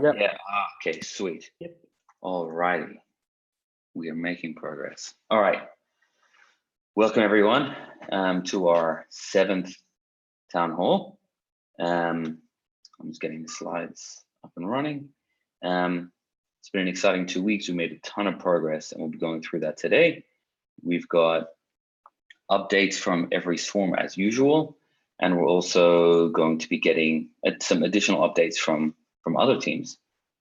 Yep. Yeah. Okay. Sweet. Yep. All righty. We are making progress. All right. Welcome everyone to our 7th town hall. I'm just getting the slides up and running. It's been an exciting 2 weeks. We made a ton of progress, and we'll be going through that today. We've got updates from every swarm as usual, and we're also going to be getting some additional updates from other teams,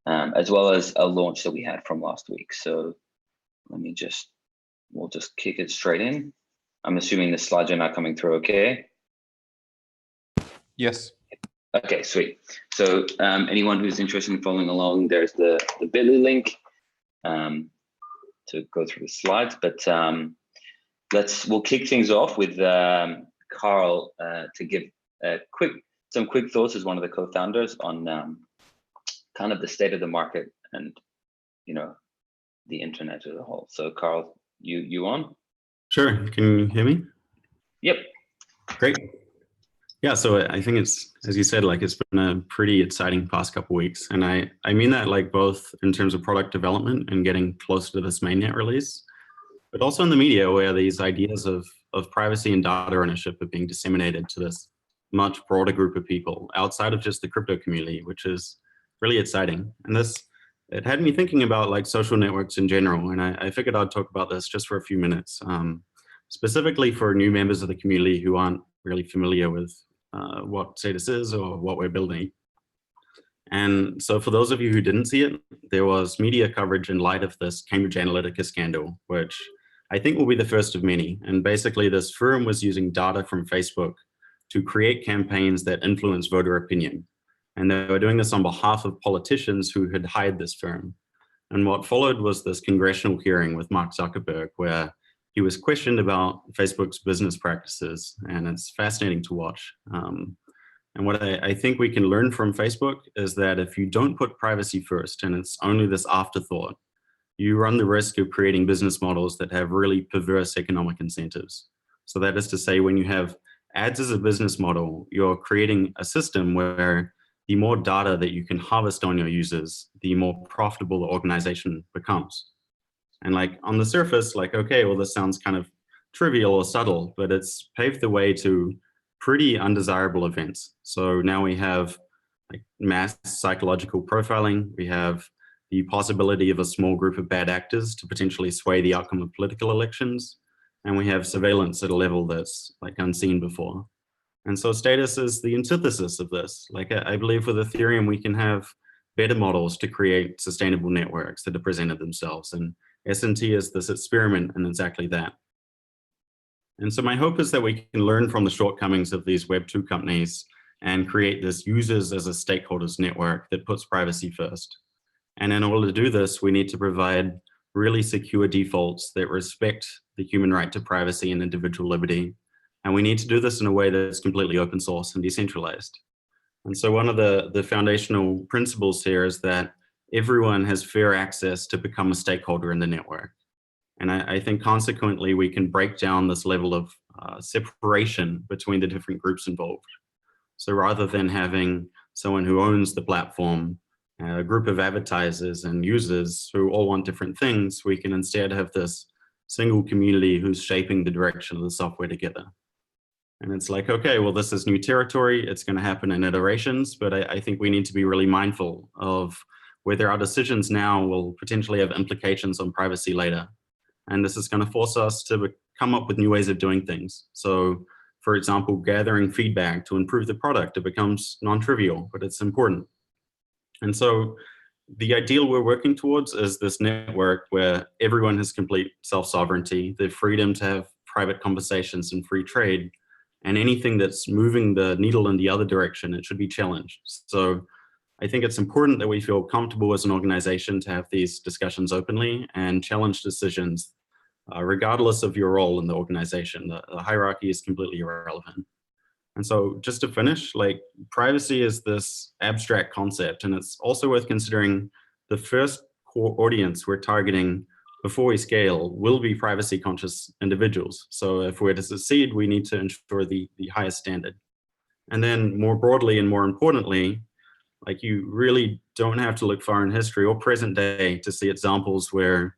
as well as a launch that we had from last week. So we'll just kick it straight in. I'm assuming the slides are not coming through okay? Yes. Okay, sweet. So anyone who's interested in following along, there's the bit.ly link to go through the slides, but we'll kick things off with Carl to give some quick thoughts as one of the co-founders on kind of the state of the market and the internet as a whole. So Carl, you on? Sure. Can you hear me? Yep. Great. Yeah, so I think it's, as you said, like it's been a pretty exciting past couple of weeks. And I mean that like both in terms of product development and getting closer to this mainnet release, but also in the media where these ideas of privacy and data ownership are being disseminated to this much broader group of people outside of just the crypto community, which is really exciting. And it had me thinking about like social networks in general. And I figured I'd talk about this just for a few minutes, specifically for new members of the community who aren't really familiar with what Status is or what we're building. And so for those of you who didn't see it, there was media coverage in light of this Cambridge Analytica scandal, which I think will be the first of many. And basically this firm was using data from Facebook to create campaigns that influence voter opinion. And they were doing this on behalf of politicians who had hired this firm. And what followed was this congressional hearing with Mark Zuckerberg, where he was questioned about Facebook's business practices, and it's fascinating to watch. And what I think we can learn from Facebook is that if you don't put privacy first and it's only this afterthought, you run the risk of creating business models that have really perverse economic incentives. So that is to say, when you have ads as a business model, you're creating a system where the more data that you can harvest on your users, the more profitable the organization becomes. And like on the surface, like, okay, well, this sounds kind of trivial or subtle, but it's paved the way to pretty undesirable events. So now we have like mass psychological profiling. We have the possibility of a small group of bad actors to potentially sway the outcome of political elections. And we have surveillance at a level that's like unseen before. And so Status is the antithesis of this. Like I believe with Ethereum, we can have better models to create sustainable networks that have presented themselves. And S&T is this experiment in exactly that. And so my hope is that we can learn from the shortcomings of these Web2 companies and create this users as a stakeholders network that puts privacy first. And in order to do this, we need to provide really secure defaults that respect the human right to privacy and individual liberty. And we need to do this in a way that's completely open source and decentralized. And so one of the foundational principles here is that everyone has fair access to become a stakeholder in the network. And I think consequently, we can break down this level of separation between the different groups involved. So rather than having someone who owns the platform, a group of advertisers and users who all want different things, we can instead have this single community who's shaping the direction of the software together. And it's like, okay, well, this is new territory. It's going to happen in iterations, but I think we need to be really mindful of whether our decisions now will potentially have implications on privacy later. And this is going to force us to come up with new ways of doing things. So, for example, gathering feedback to improve the product, it becomes non-trivial, but it's important. And so the ideal we're working towards is this network where everyone has complete self-sovereignty, the freedom to have private conversations and free trade, and anything that's moving the needle in the other direction, it should be challenged. So I think it's important that we feel comfortable as an organization to have these discussions openly and challenge decisions, regardless of your role in the organization. The hierarchy is completely irrelevant. And so just to finish, like privacy is this abstract concept, and it's also worth considering the first core audience we're targeting before we scale will be privacy conscious individuals. So if we're to succeed, we need to ensure the highest standard. And then more broadly and more importantly, Like you really don't have to look far in history or present day to see examples where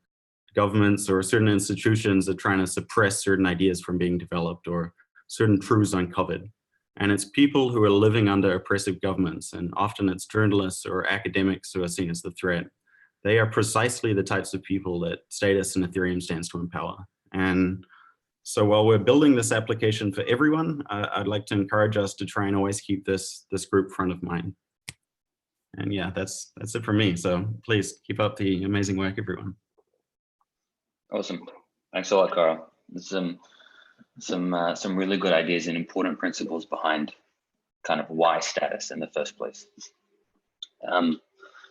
governments or certain institutions are trying to suppress certain ideas from being developed or certain truths uncovered. And it's people who are living under oppressive governments, and often it's journalists or academics who are seen as the threat. They are precisely the types of people that Status and Ethereum stands to empower. And so while we're building this application for everyone, I'd like to encourage us to try and always keep this group front of mind. And yeah, that's it for me. So please keep up the amazing work, everyone. Awesome. Thanks a lot, Carl. There's some really good ideas and important principles behind kind of why Status in the first place.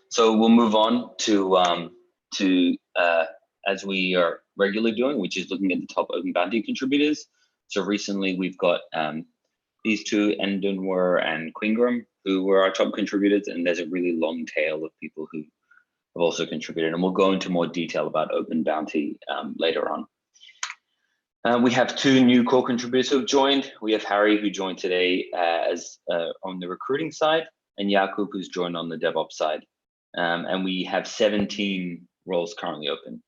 So we'll move on to as we are regularly doing, which is looking at the top Open Bounty contributors. So recently we've got these two, Endunwer and Quingram, who were our top contributors, and there's a really long tail of people who have also contributed, and we'll go into more detail about Open Bounty later on. We have two new core contributors who have joined. We have Harry, who joined today as on the recruiting side, and Jakub, who's joined on the DevOps side. And we have 17 roles currently open.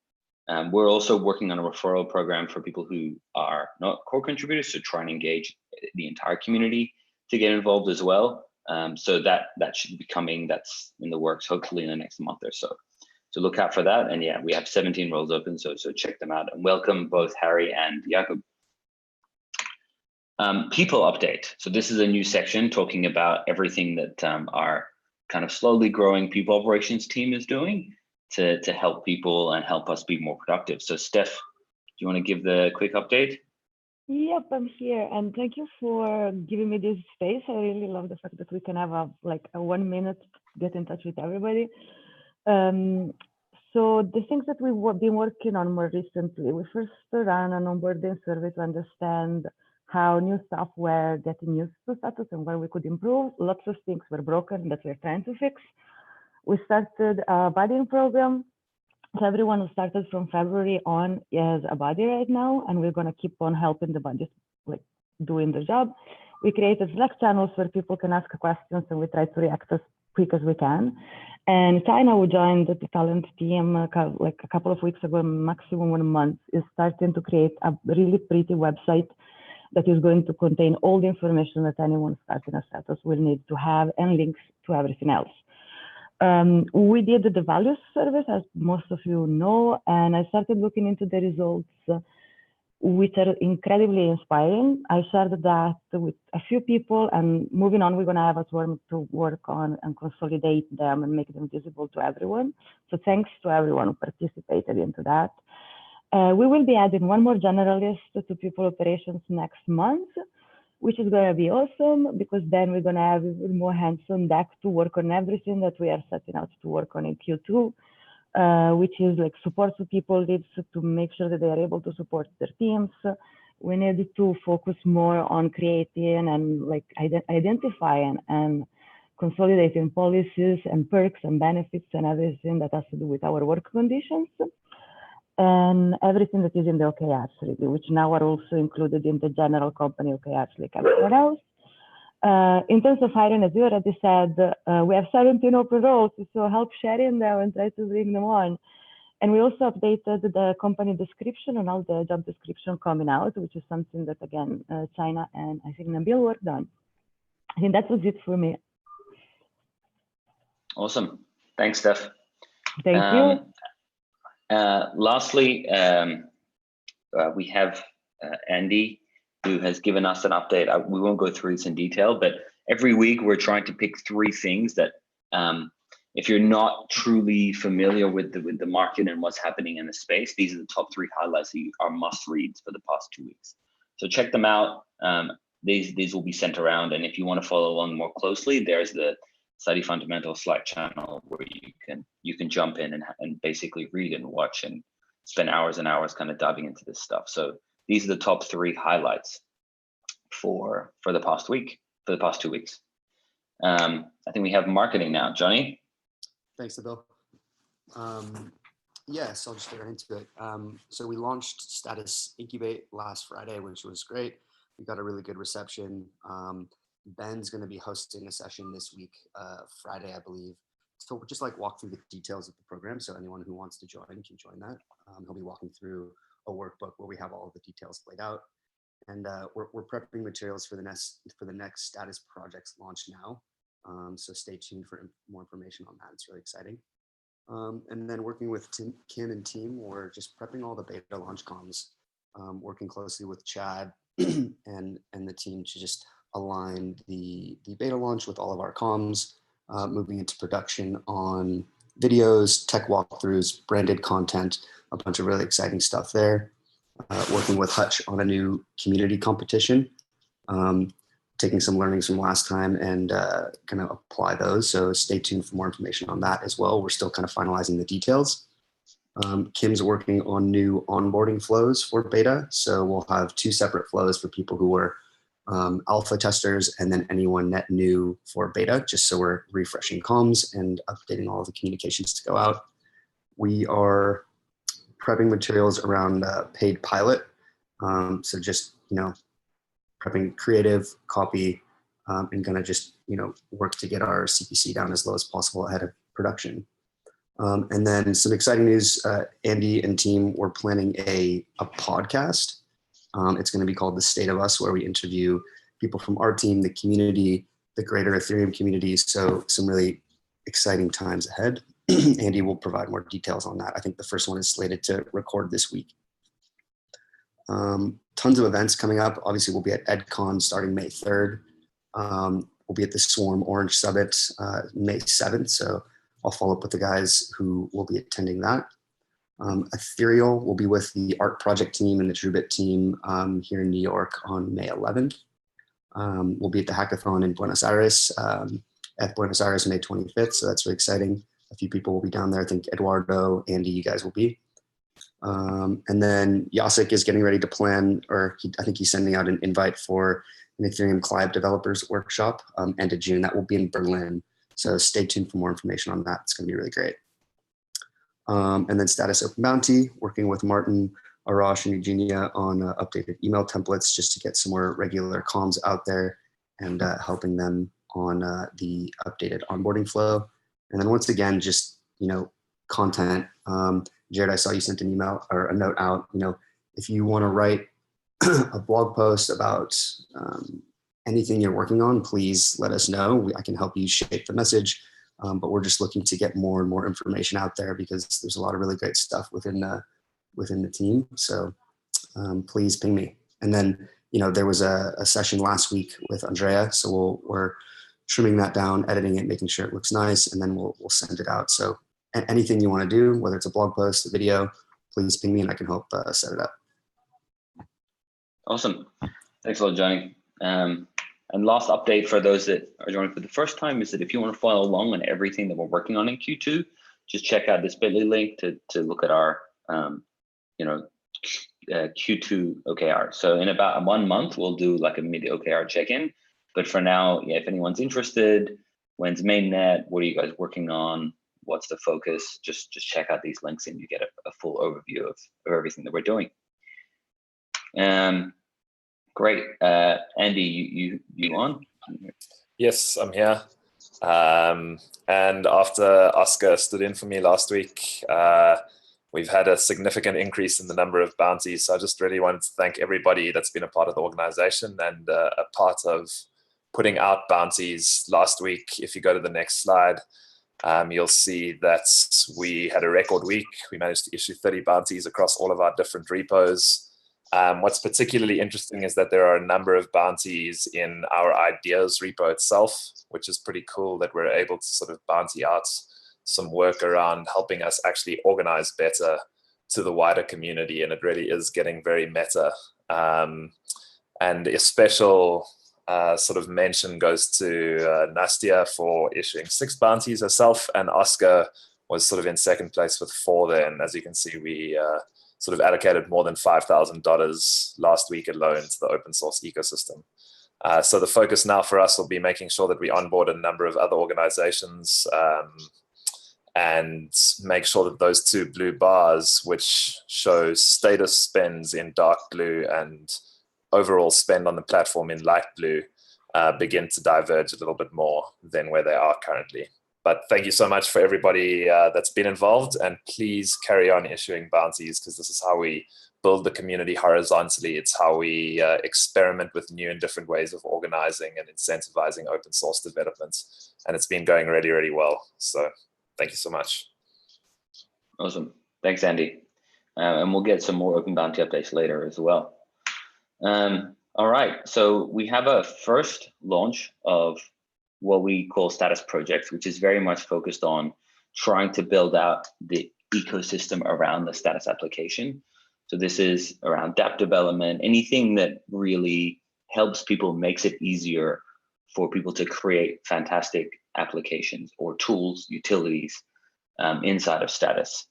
We're also working on a referral program for people who are not core contributors to try and engage the entire community to get involved as well. So that should be coming, that's in the works, hopefully in the next month or so. So look out for that. And yeah, we have 17 roles open, so check them out. And welcome both Harry and Jakub. People update. So this is a new section talking about everything that our kind of slowly growing people operations team is doing to help people and help us be more productive. So Steph, do you want to give the quick update? Yep, I'm here, and thank you for giving me this space. I really love the fact that we can have a 1 minute to get in touch with everybody. So the things that we've been working on more recently, we first ran an onboarding survey to understand how new staff were getting used to Status and where we could improve. Lots of things were broken that we're trying to fix. We started a buddying program. So everyone who started from February on is a buddy right now, and we're going to keep on helping the buddies like doing the job. We created Slack channels where people can ask questions, and we try to react as quick as we can. And China, who joined the talent team like a couple of weeks ago, maximum 1 month, is starting to create a really pretty website that is going to contain all the information that anyone starting a Status will need to have and links to everything else. We did the values service, as most of you know, and I started looking into the results, which are incredibly inspiring. I shared that with a few people, and moving on, we're going to have a forum to work on and consolidate them and make them visible to everyone. So thanks to everyone who participated into that. We will be adding one more generalist to people operations next month, which is going to be awesome, because then we're going to have even more hands on deck to work on everything that we are setting out to work on in Q2, which is like support to people leads to make sure that they are able to support their teams. We need to focus more on creating and like identifying and consolidating policies and perks and benefits and everything that has to do with our work conditions. And everything that is in the OKRs, really, which now are also included in the general company OKRs, like everywhere else. In terms of hiring, as you already said, we have 17 open roles, so help sharing them and try to bring them on. And we also updated the company description and all the job description coming out, which is something that, again, China and I think Nabil worked on. I think that was it for me. Awesome. Thanks, Steph. Thank you. Lastly, we have Andy, who has given us an update. We won't go through this in detail, but every week we're trying to pick 3 things that, if you're not truly familiar with the market and what's happening in the space, these are the top 3 highlights that are must reads for the past 2 weeks. So check them out. These will be sent around, and if you want to follow along more closely, there's the Study Fundamental Slack channel where you can jump in and basically read and watch and spend hours and hours kind of diving into this stuff. So these are the top 3 highlights for the past week, for the past 2 weeks. I think we have marketing now. Johnny? Thanks, Nabil. Yes, I'll just get right into it. So we launched Status Incubate last Friday, which was great. We got a really good reception. Ben's going to be hosting a session this week, Friday, I believe. So we'll just like walk through the details of the program. So anyone who wants to join can join that. He'll be walking through a workbook where we have all of the details laid out. And we're prepping materials for the next status projects launch now. So stay tuned for more information on that. It's really exciting. And then working with Kim and team, we're just prepping all the beta launch comms, working closely with Chad and the team to just align the beta launch with all of our comms, moving into production on videos, tech walkthroughs, branded content, a bunch of really exciting stuff there. Working with Hutch on a new community competition, taking some learnings from last time and kind of apply those. So stay tuned for more information on that as well. We're still kind of finalizing the details. Kim's working on new onboarding flows for beta. So we'll have 2 separate flows for people who are alpha testers and then anyone net new for beta, just so we're refreshing comms and updating all of the communications to go out. We are prepping materials around paid pilot. So just, prepping creative copy and gonna just, work to get our CPC down as low as possible ahead of production. And then some exciting news, Andy and team, we're planning a podcast. It's gonna be called The State of Us, where we interview people from our team, the community, the greater Ethereum community. So some really exciting times ahead. Andy will provide more details on that. I think the first one is slated to record this week. Tons of events coming up. Obviously, we'll be at EdCon starting May 3rd. We'll be at the Swarm Orange Summit May 7th. So I'll follow up with the guys who will be attending that. Ethereal will be with the art project team and the TrueBit team here in New York on May 11th. We'll be at the hackathon in Buenos Aires, May 25th. So that's really exciting. A few people will be down there. I think Eduardo, Andy, you guys will be. And then Jacek is getting ready to plan, I think he's sending out an invite for an Ethereum Clive Developers Workshop end of June. That will be in Berlin. So stay tuned for more information on that. It's going to be really great. And then Status Open Bounty, working with Martin, Arash, and Eugenia on updated email templates just to get some more regular comms out there and helping them on the updated onboarding flow. And then once again, just, content. Jared, I saw you sent an email or a note out. If you want to write a blog post about anything you're working on, please let us know. I can help you shape the message. But we're just looking to get more and more information out there because there's a lot of really great stuff within the team. So please ping me. And then, there was a session last week with Andrea. So we're trimming that down, editing it, making sure it looks nice, and then we'll send it out. So anything you want to do, whether it's a blog post, a video, please ping me and I can help set it up. Awesome. Thanks a lot, Johnny. And last update for those that are joining for the first time is that if you want to follow along on everything that we're working on in Q2, just check out this bit.ly link to look at our Q2 OKR. So in about 1 month, we'll do like a mid OKR check-in. But for now, if anyone's interested, when's mainnet? What are you guys working on? What's the focus? Just check out these links and you get a full overview of everything that we're doing. Great. Andy, you on? Yes, I'm here. And after Oscar stood in for me last week, we've had a significant increase in the number of bounties. So I just really wanted to thank everybody that's been a part of the organization and a part of putting out bounties last week. If you go to the next slide, you'll see that we had a record week. We managed to issue 30 bounties across all of our different repos. What's particularly interesting is that there are a number of bounties in our ideas repo itself, which is pretty cool that we're able to sort of bounty out some work around helping us actually organize better to the wider community. And it really is getting very meta. And a special sort of mention goes to Nastia for issuing 6 bounties herself, and Oscar was sort of in second place with 4 there. And as you can see, we sort of allocated more than $5,000 last week alone to the open source ecosystem. So the focus now for us will be making sure that we onboard a number of other organizations and make sure that those 2 blue bars, which show status spends in dark blue and overall spend on the platform in light blue, begin to diverge a little bit more than where they are currently. But thank you so much for everybody that's been involved, and please carry on issuing bounties, because this is how we build the community horizontally. It's how we experiment with new and different ways of organizing and incentivizing open source development. And it's been going really, really well. So thank you so much. Awesome. Thanks, Andy. And we'll get some more Open Bounty updates later as well. All right, so we have a first launch of what we call status projects, which is very much focused on trying to build out the ecosystem around the status application. So this is around dApp development, anything that really helps people, makes it easier for people to create fantastic applications or tools, utilities inside of status.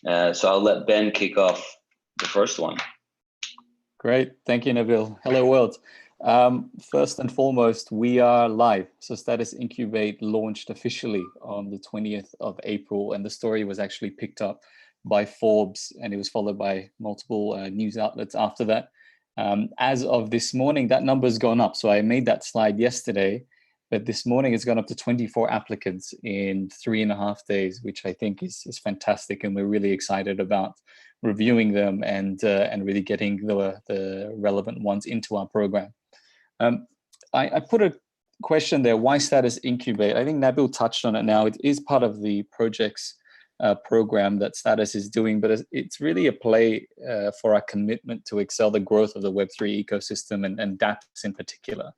So I'll let Ben kick off the first one. Great, thank you, Nabil. Hello, world. First and foremost, we are live. So Status Incubate launched officially on the 20th of April, and the story was actually picked up by Forbes, and it was followed by multiple news outlets after that. As of this morning, that number's gone up. So I made that slide yesterday, but this morning it's gone up to 24 applicants in 3.5 days, which I think is fantastic, and we're really excited about reviewing them and really getting the relevant ones into our program. I put a question there, why Status Incubate? I think Nabil touched on it now. It is part of the projects program that Status is doing, but it's really a play for our commitment to excel the growth of the Web3 ecosystem and dApps in particular.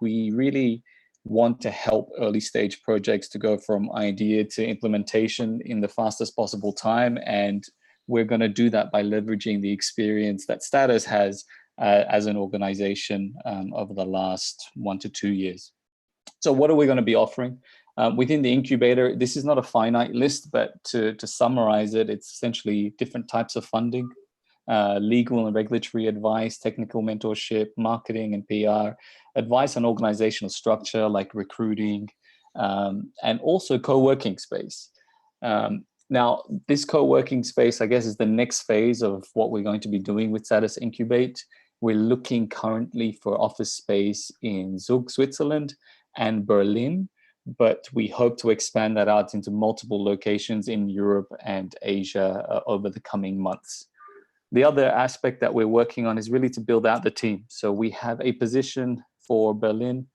We really want to help early stage projects to go from idea to implementation in the fastest possible time, and we're going to do that by leveraging the experience that Status has as an organization over the last 1 to 2 years. So what are we going to be offering? Within the incubator, this is not a finite list, but to summarize it, it's essentially different types of funding, legal and regulatory advice, technical mentorship, marketing and PR, advice on organizational structure like recruiting, and also co-working space. Now, this co-working space, I guess, is the next phase of what we're going to be doing with Status Incubate. We're looking currently for office space in Zug, Switzerland and Berlin, but we hope to expand that out into multiple locations in Europe and Asia over the coming months. The other aspect that we're working on is really to build out the team. So we have a position for Berlin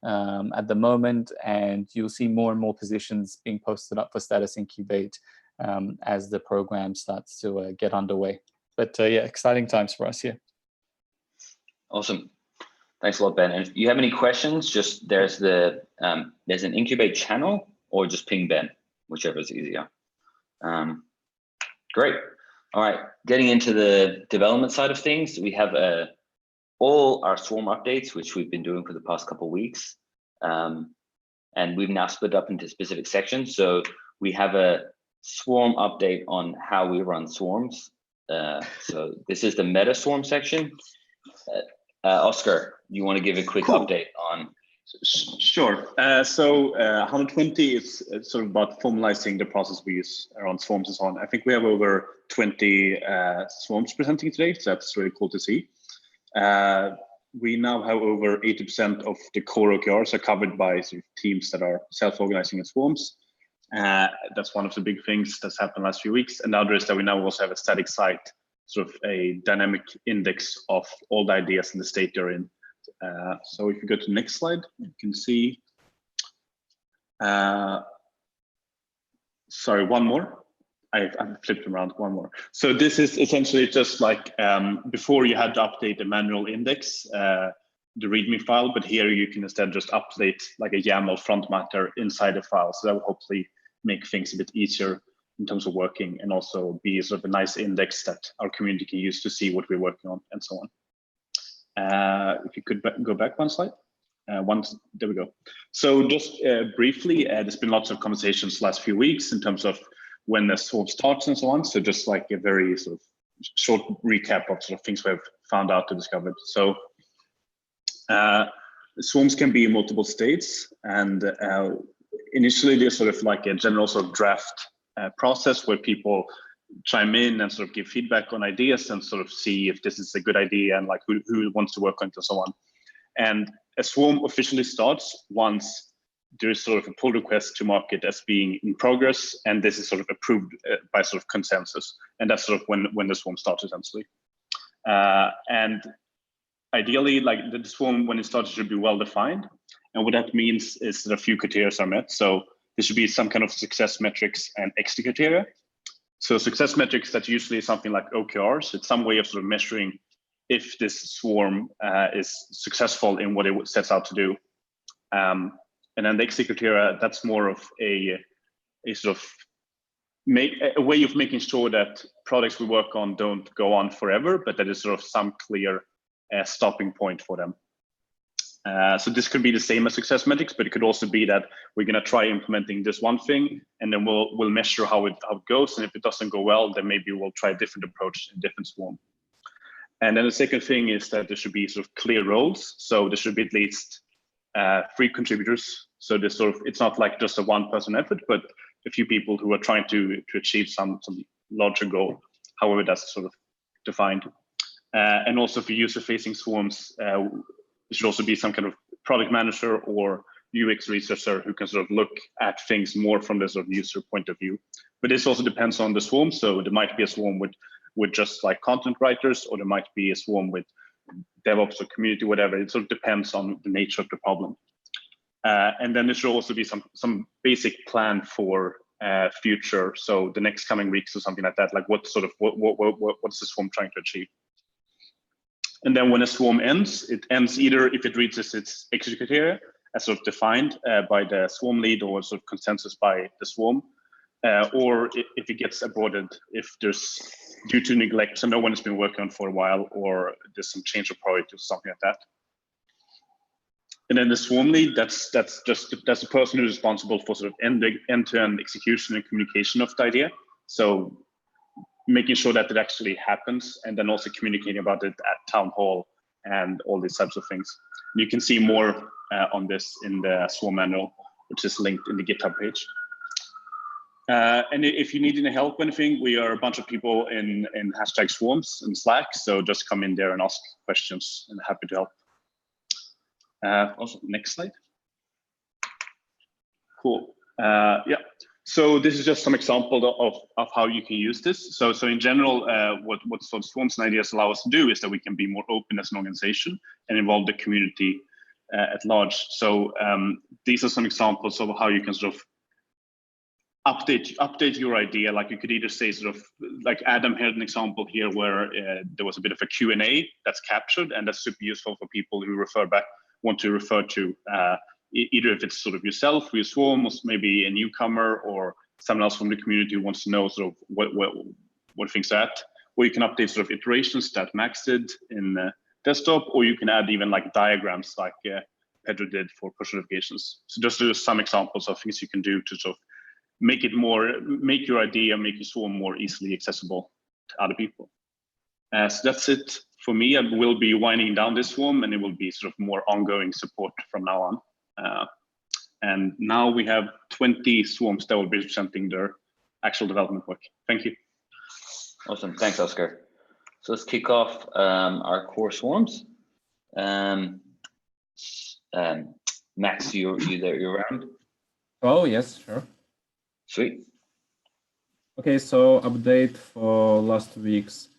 at the moment, and you'll see more and more positions being posted up for Status Incubate as the program starts to get underway. But yeah, exciting times for us here. Awesome. Thanks a lot, Ben. And if you have any questions, just there's an Incubate channel, or just ping Ben, whichever is easier. Great. All right, getting into the development side of things, we have all our Swarm updates, which we've been doing for the past couple of weeks. And we've now split up into specific sections. So we have a Swarm update on how we run swarms. So this is the meta swarm section. Oscar, you want to give a quick update on? Sure. So 120 is sort of about formalizing the process we use around swarms and so on. I think we have over 20 swarms presenting today, so that's really cool to see. We now have over 80% of the core OKRs are covered by sort of teams that are self-organizing in swarms. That's one of the big things that's happened last few weeks. And the other is that we now also have a static site, sort of a dynamic index of all the ideas in the state they're in. So if you go to the next slide, you can see, sorry, one more. I've flipped around, one more. So this is essentially just like before you had to update the manual index, the README file, but here you can instead just update like a YAML front matter inside the file. So that will hopefully make things a bit easier in terms of working, and also be sort of a nice index that our community can use to see what we're working on and so on. If you could go back one slide. There we go. So just briefly, there's been lots of conversations last few weeks in terms of when the swarm starts and so on. So just like a very sort of short recap of sort of things we've found out and discovered. So swarms can be in multiple states, and initially there's sort of like a general sort of draft process where people chime in and sort of give feedback on ideas and sort of see if this is a good idea and like who wants to work on it and so on. And a swarm officially starts once there is sort of a pull request to mark it as being in progress, and this is sort of approved by sort of consensus, and that's sort of when the swarm starts essentially. And ideally, like the swarm when it starts should be well defined, and what that means is that a few criteria are met. So there should be some kind of success metrics and exit criteria. So success metrics, that's usually something like OKRs. It's some way of sort of measuring if this swarm is successful in what it sets out to do. And then the exit criteria, that's more of a sort of a way of making sure that products we work on don't go on forever, but that is sort of some clear stopping point for them. So this could be the same as success metrics, but it could also be that we're going to try implementing this one thing, and then we'll measure how it goes. And if it doesn't go well, then maybe we'll try a different approach in different swarm. And then the second thing is that there should be sort of clear roles. So there should be at least 3 contributors. So this sort of, it's not like just a one-person effort, but a few people who are trying to achieve some larger goal, however that's sort of defined. And also for user-facing swarms, there should also be some kind of product manager or UX researcher who can sort of look at things more from the sort of user point of view. But this also depends on the swarm. So there might be a swarm with just like content writers, or there might be a swarm with DevOps or community, whatever. It sort of depends on the nature of the problem. And then there should also be some basic plan for future. So the next coming weeks or something like that. Like what's the swarm trying to achieve? And then when a swarm ends, it ends either if it reaches its exit criteria, as sort of defined by the swarm lead or sort of consensus by the swarm, or if it gets aborted, if there's due to neglect, so no one has been working on for a while, or there's some change of priority or something like that. And then the swarm lead, that's the person who's responsible for sort of end-to-end execution and communication of the idea. So making sure that it actually happens, and then also communicating about it at town hall and all these types of things. And you can see more on this in the swarm manual, which is linked in the GitHub page. And if you need any help or anything, we are a bunch of people in #swarms in Slack. So just come in there and ask questions, and happy to help. Also, next slide. Cool. Yeah. So this is just some example of how you can use this. So in general, what sort of swarms and ideas allow us to do is that we can be more open as an organization and involve the community at large. So these are some examples of how you can sort of update your idea. Like you could either say sort of, like Adam had an example here where there was a bit of a Q&A that's captured, and that's super useful for people who want to refer to either if it's sort of yourself, or your swarm, or maybe a newcomer, or someone else from the community who wants to know sort of what things are at. Or you can update sort of iterations that Max did in desktop, or you can add even like diagrams like Pedro did for push notifications. So just do some examples of things you can do to sort of make your idea, make your swarm more easily accessible to other people. So that's it for me. I will be winding down this swarm, and it will be sort of more ongoing support from now on. And now we have 20 swarms that will be presenting their actual development work. Thank you. Awesome, thanks, Oscar. So let's kick off our core swarms. Max, you're around? Oh, yes, sure. Sweet. Okay, so update for last week's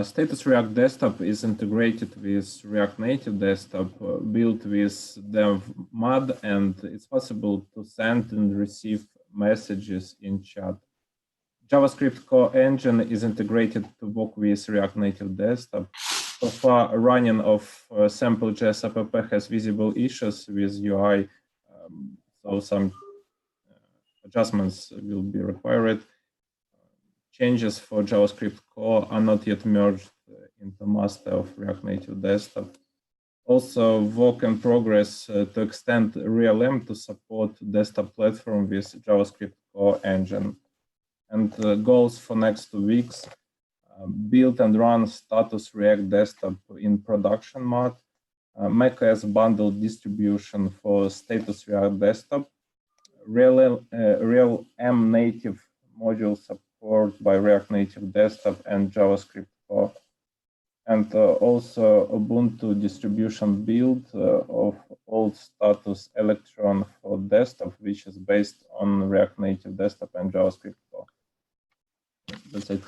status React Desktop is integrated with React Native Desktop, built with dev mod, and it's possible to send and receive messages in chat. JavaScript core engine is integrated to work with React Native Desktop. So far, running of sample.js app has visible issues with UI, so some adjustments will be required. Changes for JavaScript core are not yet merged into master of React Native Desktop. Also, work in progress to extend RealM to support desktop platform with JavaScript core engine. And goals for next 2 weeks: build and run status React Desktop in production mode, macOS bundle distribution for status React Desktop, RealM native module support by React Native Desktop and JavaScript core, and also Ubuntu distribution build of default status Electron for desktop, which is based on React Native Desktop and JavaScript core. That's it.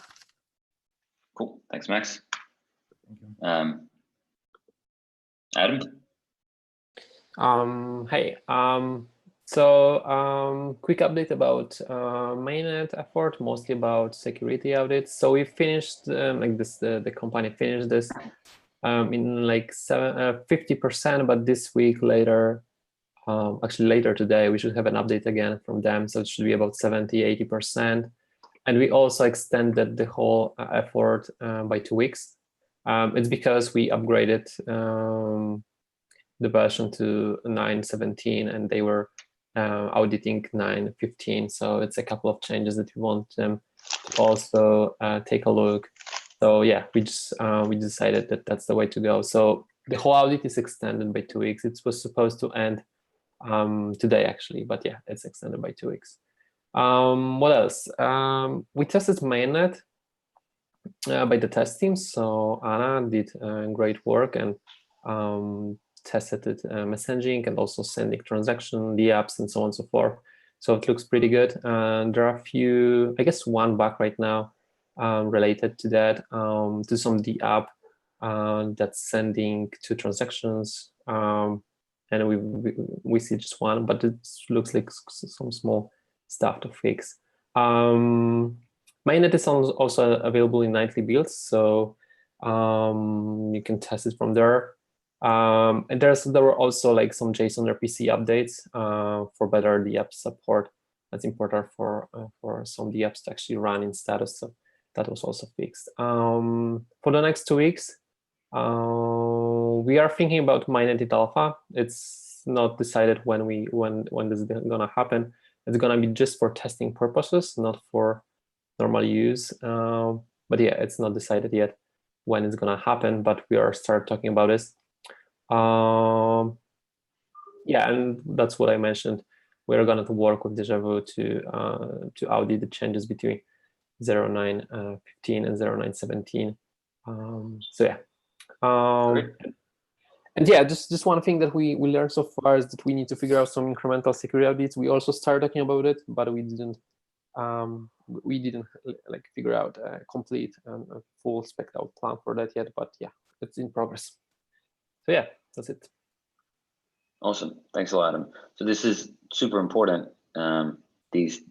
Cool. Thanks, Max. Thank you. Adam? Hey, quick update about mainnet effort, mostly about security audits. So we finished the company finished this in like 50%, but this week later, actually later today, we should have an update again from them. So it should be about 70–80%. And we also extended the whole effort by 2 weeks. It's because we upgraded the version to 9.17 and they were auditing 9.15. So it's a couple of changes that we want them to also take a look. So yeah, we decided that that's the way to go. So the whole audit is extended by 2 weeks. It was supposed to end today actually, but yeah, it's extended by 2 weeks. What else? We tested mainnet by the test team. So Anna did great work and tested it messaging and also sending transaction, the apps and so on and so forth. So it looks pretty good. And there are a few, I guess one bug right now related to that, to some the app that's sending 2 transactions. And we see just one, but it looks like some small stuff to fix. Mainnet is also available in nightly builds, so you can test it from there. And there were also like some JSON RPC updates for better the app support. That's important for some the apps to actually run in status. So that was also fixed. For the next 2 weeks, we are thinking about mainnet alpha. It's not decided when this is gonna happen. It's gonna be just for testing purposes, not for normal use. But yeah, it's not decided yet when it's gonna happen. But we are start talking about this. Yeah, and that's what I mentioned. We're going to work with Deja Vu to audit the changes between 0915 and 0917. So yeah. And yeah, just one thing that we learned so far is that we need to figure out some incremental security audits. We also started talking about it, but we didn't like figure out a complete and a full spec'd out plan for that yet. But yeah, it's in progress. So yeah, that's it. Awesome. Thanks a lot, Adam. So this is super important, these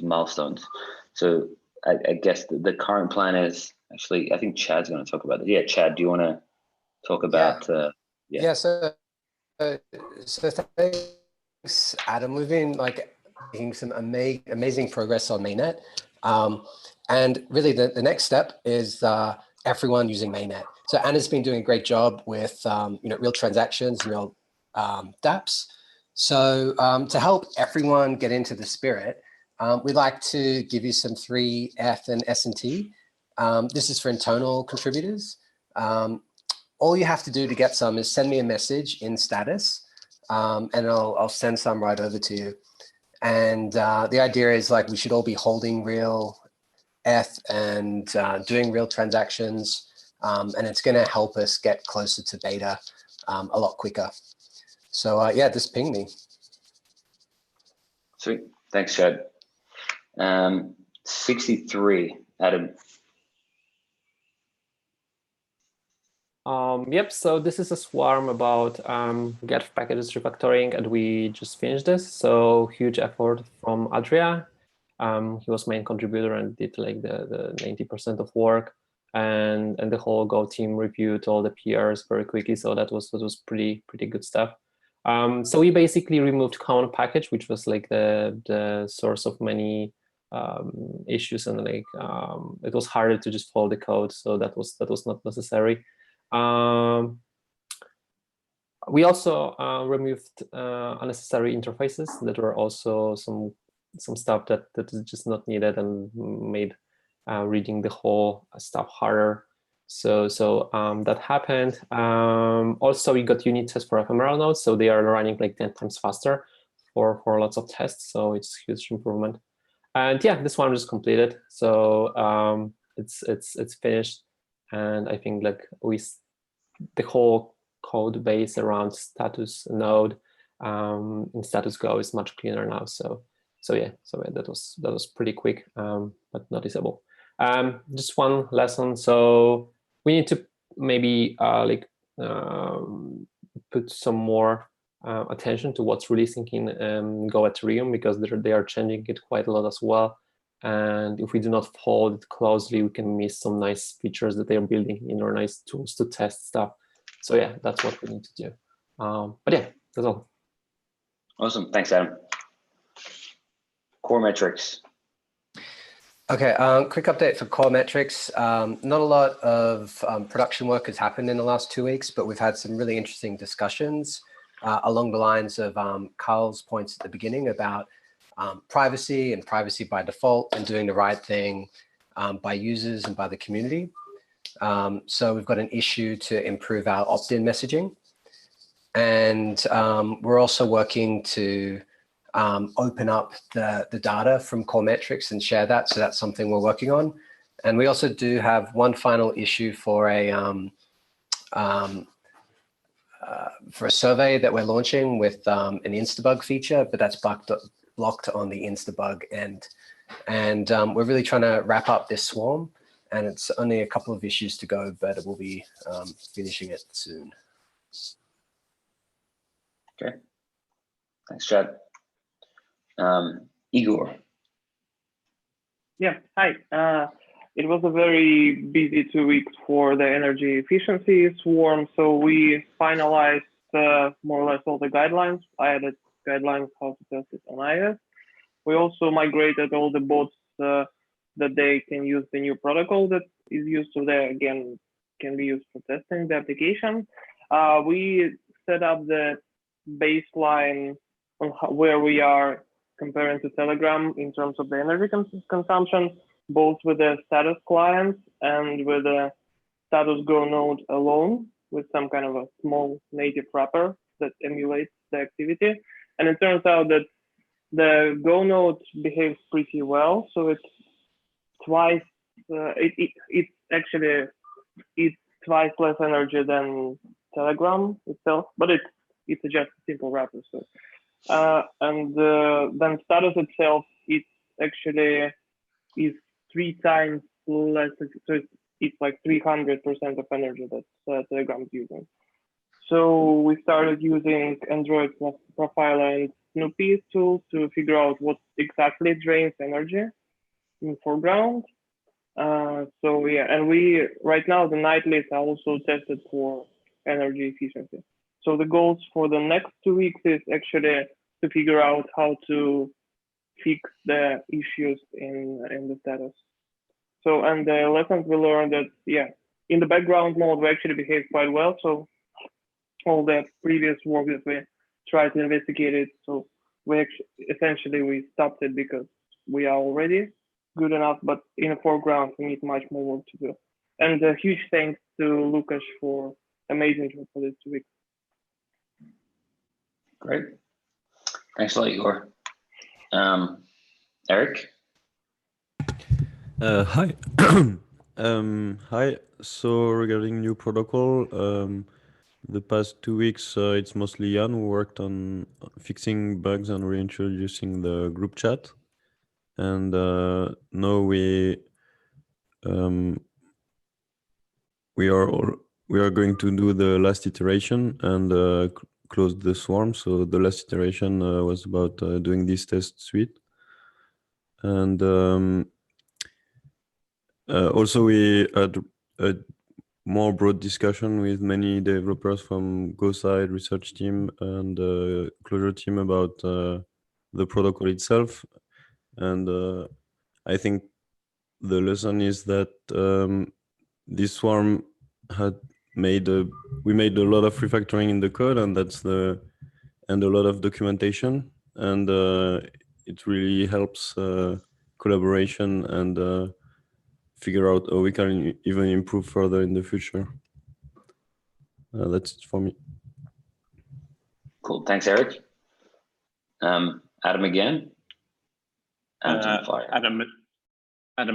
milestones. So I guess the current plan is actually, I think Chad's going to talk about it. Yeah, Chad, do you want to talk about? Yeah. So thanks, Adam. We've been like making some amazing progress on mainnet, and really the next step is everyone using mainnet. So Anna's been doing a great job with real transactions, real dApps. So to help everyone get into the spirit, we'd like to give you some free F and S&T. This is for internal contributors. All you have to do to get some is send me a message in status, and I'll send some right over to you. And the idea is like we should all be holding real F and doing real transactions. And it's going to help us get closer to beta a lot quicker. So yeah, just ping me. Sweet. Thanks, Chad. 63, Adam. Yep, so this is a swarm about geth-packages refactoring, and we just finished this. So huge effort from Adria. He was main contributor and did like the 90% of work. And the whole Go team reviewed all the PRs very quickly, so that was pretty good stuff. So we basically removed common package, which was like the source of many issues, and like it was harder to just follow the code, so that was not necessary. We also removed unnecessary interfaces that were also some stuff that is just not needed and made reading the whole stuff harder. So that happened. Also, we got unit tests for ephemeral nodes, so they are running like 10 times faster for lots of tests. So it's a huge improvement. And yeah, this one was completed. So it's finished, and I think like the whole code base around status node in status go is much cleaner now. So yeah, that was pretty quick, but noticeable. Just one lesson. So we need to maybe put some more attention to what's releasing in Go Ethereum, because they are changing it quite a lot as well. And if we do not follow it closely, we can miss some nice features that they are building in, or nice tools to test stuff. So yeah, that's what we need to do. But yeah, that's all. Awesome, thanks, Adam. Core metrics. Okay, quick update for core metrics. Not a lot of production work has happened in the last 2 weeks, but we've had some really interesting discussions along the lines of Carl's points at the beginning about privacy and privacy by default, and doing the right thing by users and by the community. So we've got an issue to improve our opt-in messaging. And we're also working to open up the data from core metrics and share that. So that's something we're working on. And we also do have one final issue for a survey that we're launching with an Instabug feature, but that's blocked on the Instabug end. And we're really trying to wrap up this swarm, and it's only a couple of issues to go, but we'll be finishing it soon. Okay, thanks, Chad. Igor. Yeah, hi. It was a very busy 2 weeks for the energy efficiency swarm, so we finalized more or less all the guidelines. I added guidelines how to test it on iOS. We also migrated all the bots that they can use the new protocol that is used, so they again can be used for testing the application. We set up the baseline on where we are comparing to Telegram in terms of the energy consumption, both with the status client and with the status Go node alone, with some kind of a small native wrapper that emulates the activity. And it turns out that the Go node behaves pretty well. So it's twice, it's actually twice less energy than Telegram itself, but it's just a simple wrapper. So and then status itself, it actually is 3 times less. So it's like 300% of energy that Telegram is using. So we started using Android Profile and Snoopy tools to figure out what exactly drains energy in foreground. So yeah, and we right now the nightlies are also tested for energy efficiency. So the goals for the next 2 weeks is actually to figure out how to fix the issues in the status. So, and the lessons we learned that, yeah, in the background mode, we actually behave quite well. So all the previous work that we tried to investigate it. So we essentially we stopped it because we are already good enough, but in the foreground, we need much more work to do. And a huge thanks to Lucas for amazing job for this 2 weeks. Great. Thanks a lot, Igor. Eric? Hi. Hi. So regarding new protocol, the past 2 weeks, it's mostly Jan who worked on fixing bugs and reintroducing the group chat. And now we are going to do the last iteration and close the swarm. So the last iteration was about doing this test suite. And also we had a more broad discussion with many developers from Go side, research team, and Clojure team about the protocol itself. And I think the lesson is that this swarm we made a lot of refactoring in the code, and and a lot of documentation, and it really helps collaboration and figure out how we can even improve further in the future. That's it for me. Cool, thanks, Eric. Adam again. Adam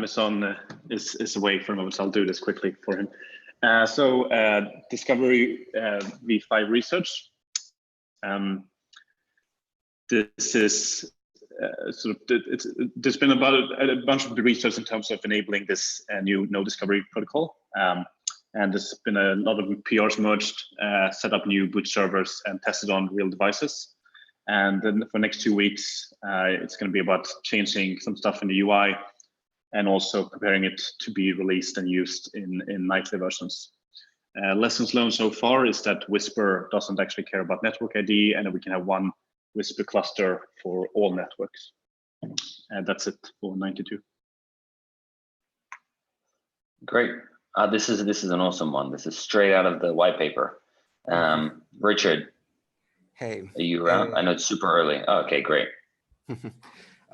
is on is away for a moment, so I'll do this quickly for him. Discovery v5 research. This is there's been about a bunch of the research in terms of enabling this new no discovery protocol. And there's been a lot of PRs merged, set up new boot servers and tested on real devices. And then for next 2 weeks, it's going to be about changing some stuff in the UI and also preparing it to be released and used in nightly versions. Lessons learned so far is that Whisper doesn't actually care about network ID, and that we can have one Whisper cluster for all networks. And that's it for 92. Great. This is an awesome one. This is straight out of the white paper. Richard, hey, are you around? I know it's super early. Oh, okay, great.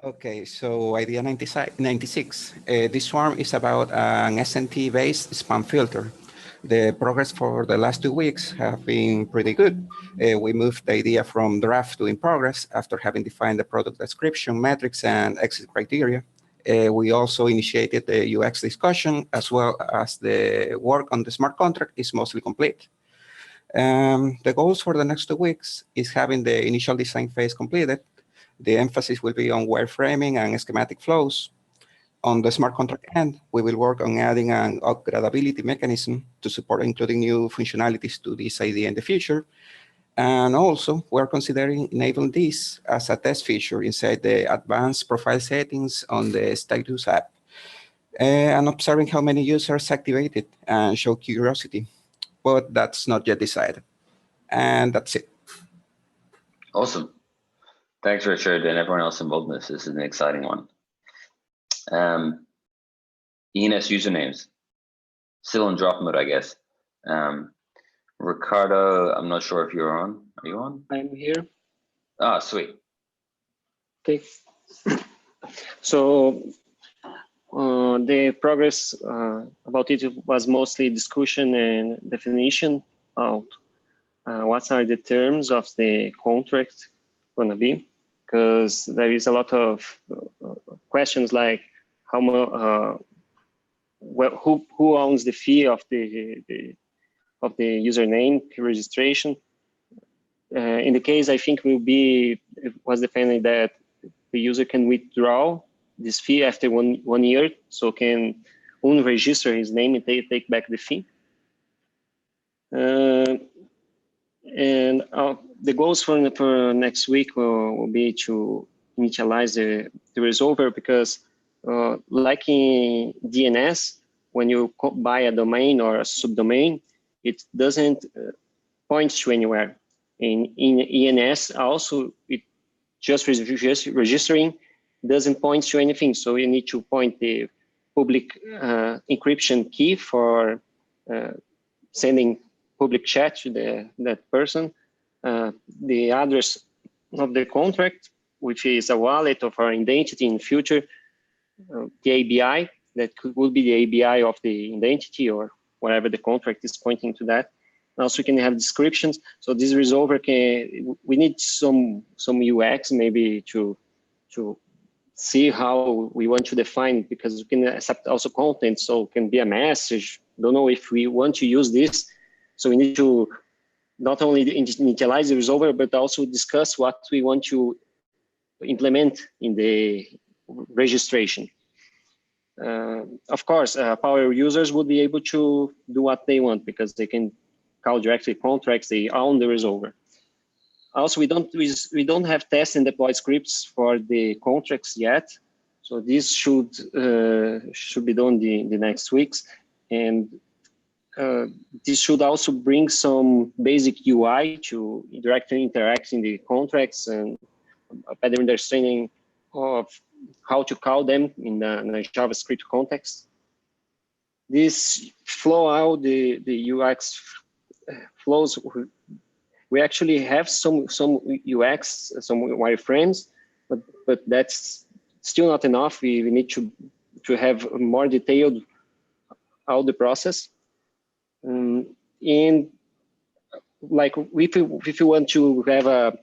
Okay, so idea 96. This one is about an SNT-based spam filter. The progress for the last 2 weeks have been pretty good. We moved the idea from draft to in progress after having defined the product description, metrics, and exit criteria. We also initiated the UX discussion, as well as the work on the smart contract is mostly complete. The goals for the next 2 weeks is having the initial design phase completed. The emphasis will be on wireframing and schematic flows. On the smart contract end, we will work on adding an upgradability mechanism to support including new functionalities to this idea in the future. And also, we're considering enabling this as a test feature inside the advanced profile settings on the status app, and observing how many users activate it and show curiosity. But that's not yet decided. And that's it. Awesome. Thanks, Richard, and everyone else involved in this. This is an exciting one. ens-usernames. Still in drop mode, I guess. Ricardo, I'm not sure if you're on. Are you on? I'm here. Ah, sweet. Okay. So the progress about it was mostly discussion and definition of what are the terms of the contract gonna be, because there is a lot of questions like how much, who owns the fee of the username registration. In the case, I think it was defined that the user can withdraw this fee after one year, so can unregister his name and take back the fee. And the goals for next week will be to initialize the resolver, because like in DNS, when you buy a domain or a subdomain, it doesn't point to anywhere. In ENS also, it just registering doesn't point to anything. So you need to point the public encryption key for sending public chat to that person, the address of the contract, which is a wallet of our identity in the future, the ABI, that will be the ABI of the identity or whatever the contract is pointing to that. Also, you can have descriptions. So this resolver we need some UX maybe to see how we want to define, because we can accept also content. So it can be a message. Don't know if we want to use this. So we need to not only initialize the resolver, but also discuss what we want to implement in the registration. Of course, power users would be able to do what they want, because they can call directly contracts, they own the resolver. Also, we don't have test and deploy scripts for the contracts yet. So this should be done the next weeks. And this should also bring some basic UI to directly interact in the contracts and a better understanding of how to call them in a JavaScript context. This flow out the UX flows. We actually have some UX, some wireframes, but that's still not enough. We need to have more detailed how the process. And like if you want to have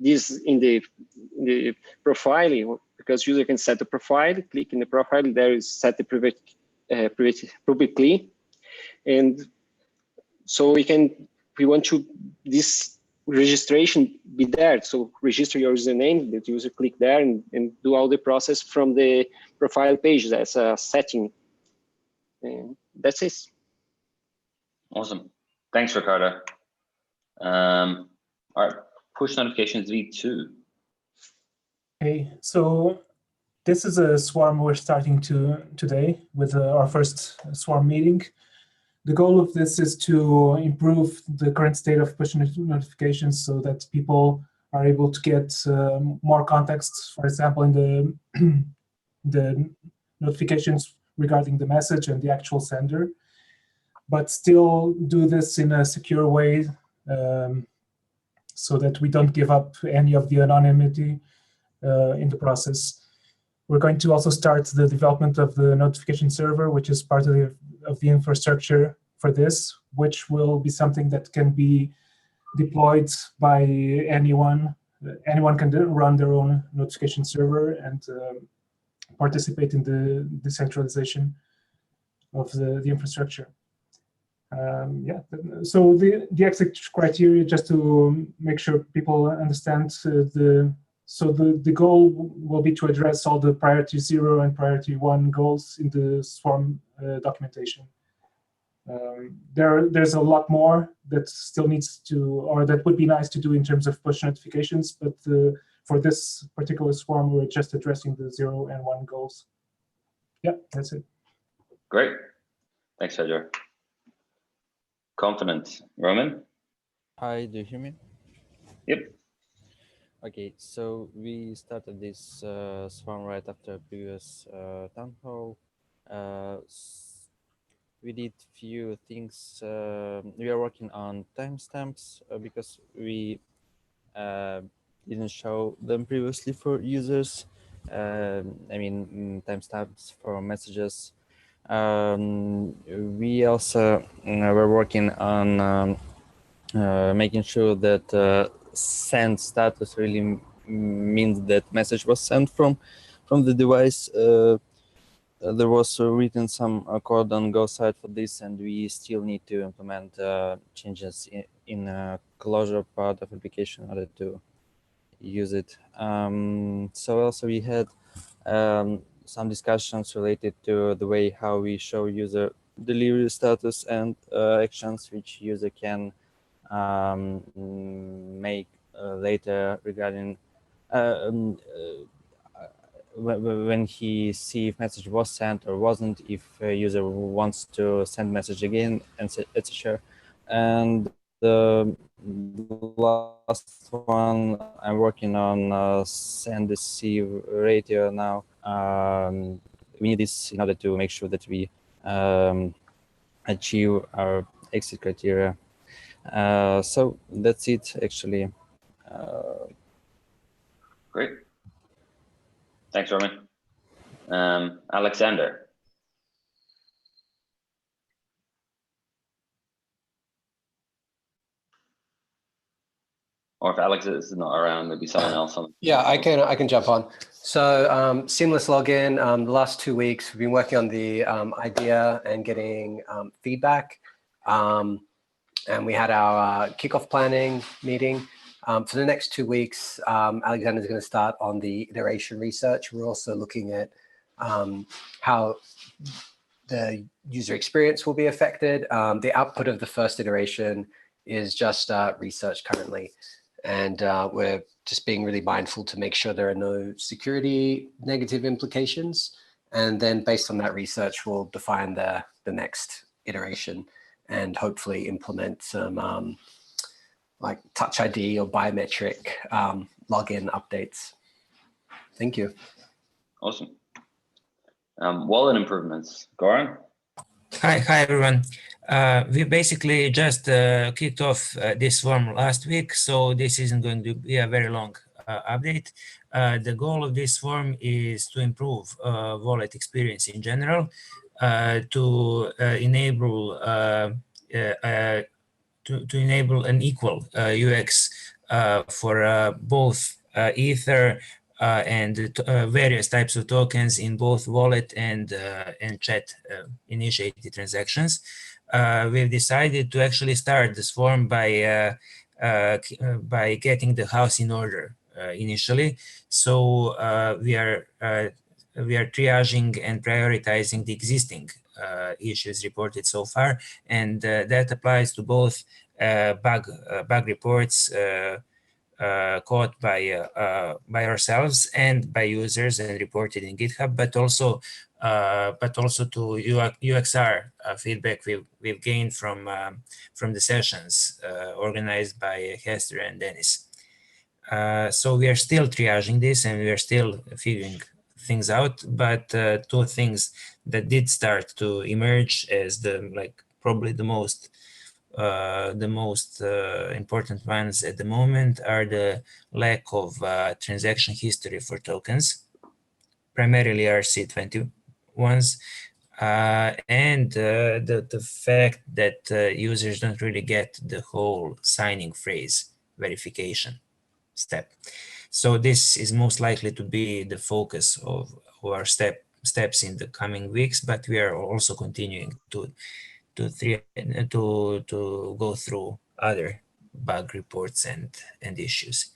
this in the profile, because user can set the profile, click in the profile, there is set the public key. And so we want to this registration be there. So register your username, the user click there and do all the process from the profile page as a setting. And that's it. Awesome. Thanks, Ricardo. All right, push notifications V2. Okay, so this is a swarm we're starting today with our first swarm meeting. The goal of this is to improve the current state of push notifications so that people are able to get more context, for example, in the notifications regarding the message and the actual sender, but still do this in a secure way so that we don't give up any of the anonymity in the process. We're going to also start the development of the notification server, which is part of the infrastructure for this, which will be something that can be deployed by anyone. Anyone can run their own notification server and participate in the decentralization of the infrastructure. Yeah, so the exit criteria, just to make sure people understand the goal will be to address all the priority 0 and priority 1 goals in the swarm documentation. There's a lot more that still needs to, or that would be nice to do in terms of push notifications, but for this particular swarm, we're just addressing the 0 and 1 goals. Yeah, that's it. Great. Thanks, Pedro. Confident. Roman? Hi, do you hear me? Yep. Okay, so we started this swarm right after previous town hall. We did few things. We are working on timestamps because we didn't show them previously for users. I mean, timestamps for messages. We also were working on making sure that send status really means that message was sent from the device. There was written some code on Go side for this, and we still need to implement changes in closure part of application in order to use it. So also we had some discussions related to the way how we show user delivery status and actions which user can make later regarding when he see if message was sent or wasn't, if a user wants to send message again, and etc. And the last one I'm working on send receive ratio now. We need this in order to make sure that we achieve our exit criteria. So that's it, actually. Great. Thanks, Roman. Alexander. Or if Alex is not around, maybe someone else on. Yeah, I can jump on. So seamless login. The last 2 weeks, we've been working on the idea and getting feedback. And we had our kickoff planning meeting. For the next 2 weeks, Alexander's going to start on the iteration research. We're also looking at how the user experience will be affected. The output of the first iteration is just research currently. And we're just being really mindful to make sure there are no security negative implications. And then based on that research, we'll define the next iteration and hopefully implement some like Touch ID or biometric login updates. Thank you. Awesome. Wallet improvements. Goran? Hi everyone. We basically just kicked off this swarm last week, so this isn't going to be a very long update. The goal of this swarm is to improve wallet experience in general, to enable an equal UX for both Ether and various types of tokens in both wallet and chat initiated transactions. we've decided to actually start the swarm by getting the house in order initially. So we are triaging and prioritizing the existing issues reported so far, and that applies to both bug reports caught by ourselves and by users and reported in GitHub, but also to UXR feedback we've gained from the sessions organized by Hester and Dennis. So we are still triaging this and we are still figuring things out, but two things that did start to emerge as probably the most important ones at the moment are the lack of transaction history for tokens, primarily RC20 ones, and the fact that users don't really get the whole signing phrase verification step. So this is most likely to be the focus of our steps in the coming weeks, but we are also continuing to go through other bug reports and issues.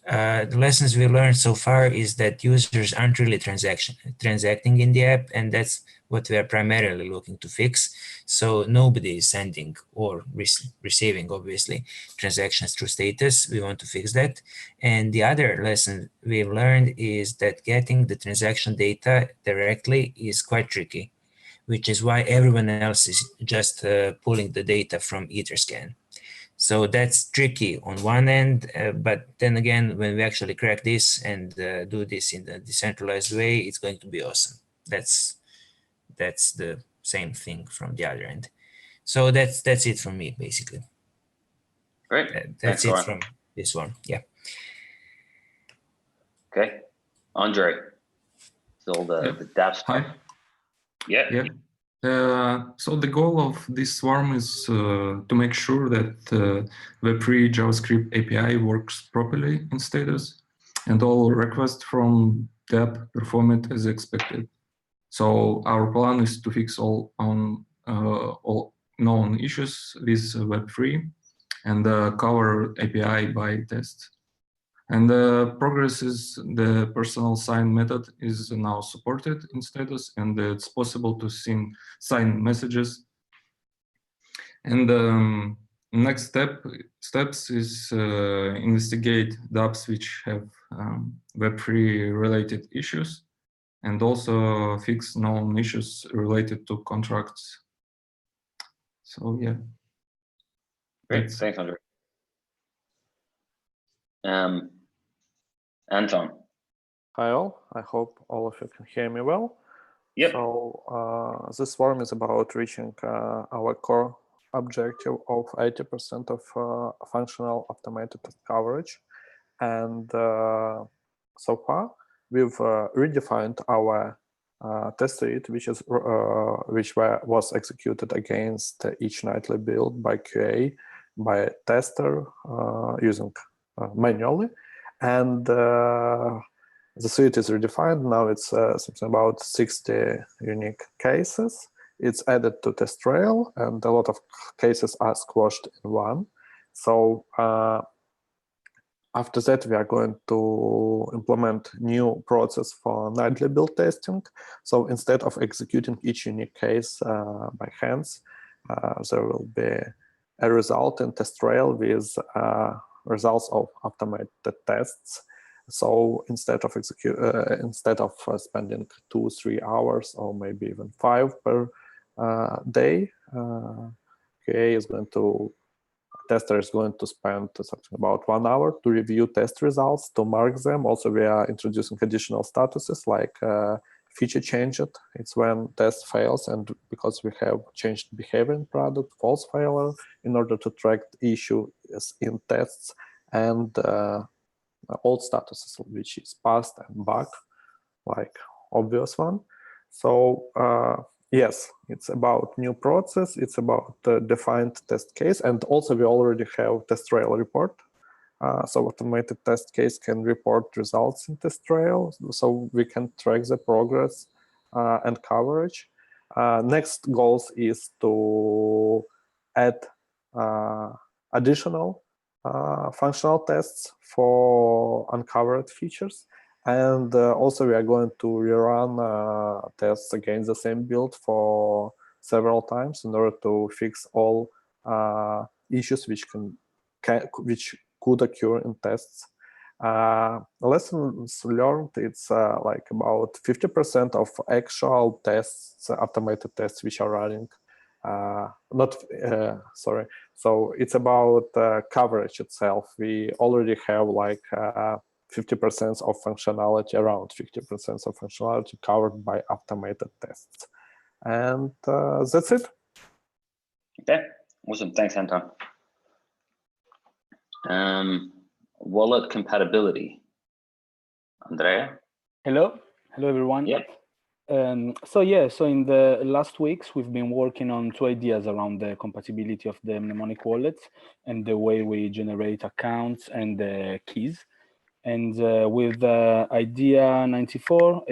The lessons we learned so far is that users aren't really transacting in the app, and that's what we are primarily looking to fix. So nobody is sending or receiving, obviously, transactions through status. We want to fix that. And the other lesson we've learned is that getting the transaction data directly is quite tricky, which is why everyone else is just pulling the data from Etherscan. So that's tricky on one end, but then again, when we actually crack this and do this in a decentralized way, it's going to be awesome. That's the same thing from the other end. So that's it from me, basically. Great. That's Thanks, it Goran. from this one. Yeah. Okay, Andre. Still the dApps. Hi. Yeah. So the goal of this swarm is to make sure that Web3 JavaScript API works properly in status, and all requests from the app perform it as expected. So our plan is to fix all known issues with Web3 and cover API by test. And the progress is the personal sign method is now supported in status, and it's possible to sign messages. And next steps is investigate the apps which have Web3 related issues, and also fix known issues related to contracts. So yeah. Great, thanks, Andre. Anton. Hi all, I hope all of you can hear me well. Yep. So this swarm is about reaching our core objective of 80% of functional automated test coverage. And so far, we've redefined our test suite, which was executed against each nightly build by QA, by tester using manually. And the suite is redefined. Now it's something about 60 unique cases. It's added to test trail, and a lot of cases are squashed in one. So after that, we are going to implement new process for nightly build testing. So instead of executing each unique case by hands, there will be a result in test trail with results of automated tests. So instead of spending 2-3 hours or maybe even 5 per day, tester is going to spend something about 1 hour to review test results, to mark them. Also, we are introducing additional statuses like feature changed. It's when test fails, and because we have changed behavior in product, false failure, in order to track the issue in tests, and old statuses, which is passed and bug, like obvious one. So yes, it's about new process. It's about defined test case, and also we already have test trail report. So automated test case can report results in test trail, so we can track the progress and coverage. Next goals is to add additional functional tests for uncovered features. And also we are going to rerun tests against the same build for several times in order to fix all issues which could occur in tests. Lessons learned, it's like about 50% of actual tests, automated tests which are running. Sorry. So it's about coverage itself. We already have like 50% of functionality, around 50% of functionality covered by automated tests. And that's it. Okay, awesome. Thanks, Anton. Wallet compatibility. Andrea? Hello everyone. Yep. So in the last weeks, we've been working on two ideas around the compatibility of the mnemonic wallets and the way we generate accounts and the keys. And with idea 94,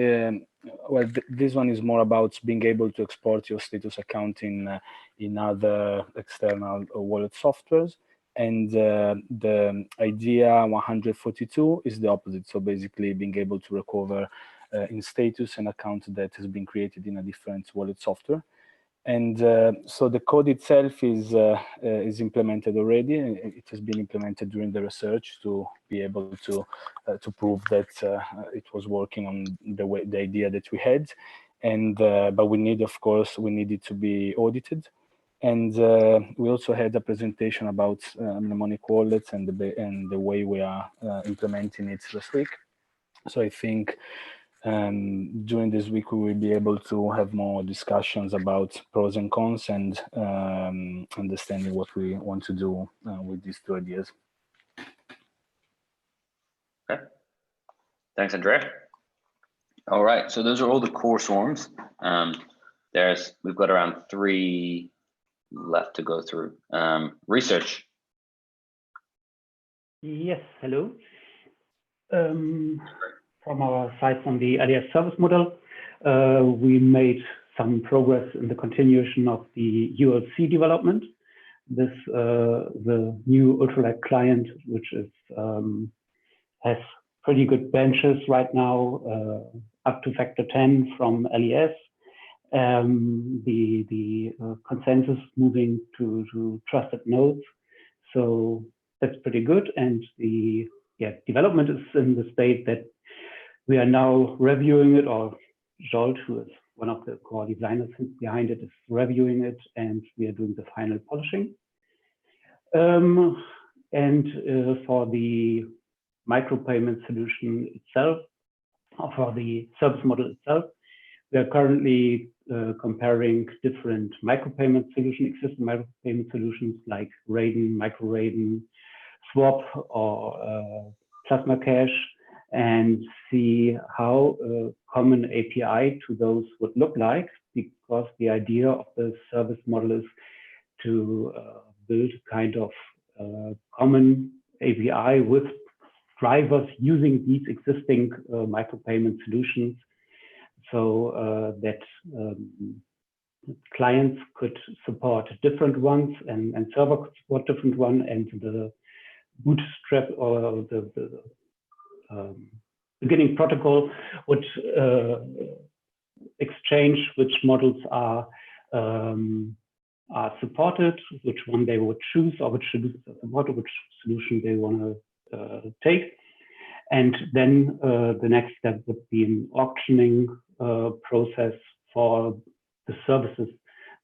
well, this one is more about being able to export your status account in other external wallet softwares. And the idea 142 is the opposite. So basically being able to recover in status an account that has been created in a different wallet software. And so the code itself is implemented already. It has been implemented during the research to be able to prove that it was working on the idea that we had. And but we need it to be audited. And we also had a presentation about mnemonic wallets and the way we are implementing it last week. So I think during this week, we will be able to have more discussions about pros and cons and understanding what we want to do with these two ideas. Okay. Thanks, Andrea. All right, so those are all the core swarms. We've got around 3 left to go through. Research. Yes, hello. From our side, from the alias service model, we made some progress in the continuation of the ULC development. This the new Ultralight client, which is has pretty good benches right now, up to factor 10 from LES. The consensus moving to trusted nodes, so that's pretty good. And the development is in the state that we are now reviewing it, or Jolt, who is one of the core designers behind it, is reviewing it, and we are doing the final polishing. And for the micropayment solution itself, or for the service model itself, we are currently comparing different micropayment solutions, existing micropayment solutions like Raiden, MicroRaiden, Swap, or Plasma Cash, and see how a common API to those would look like, because the idea of the service model is to build kind of common API with drivers using these existing micropayment solutions, so that clients could support different ones and server could support different ones, and the bootstrap or the beginning protocol would exchange which models are supported, which one they would choose, or which solution they want to take. And then the next step would be an auctioning process for the services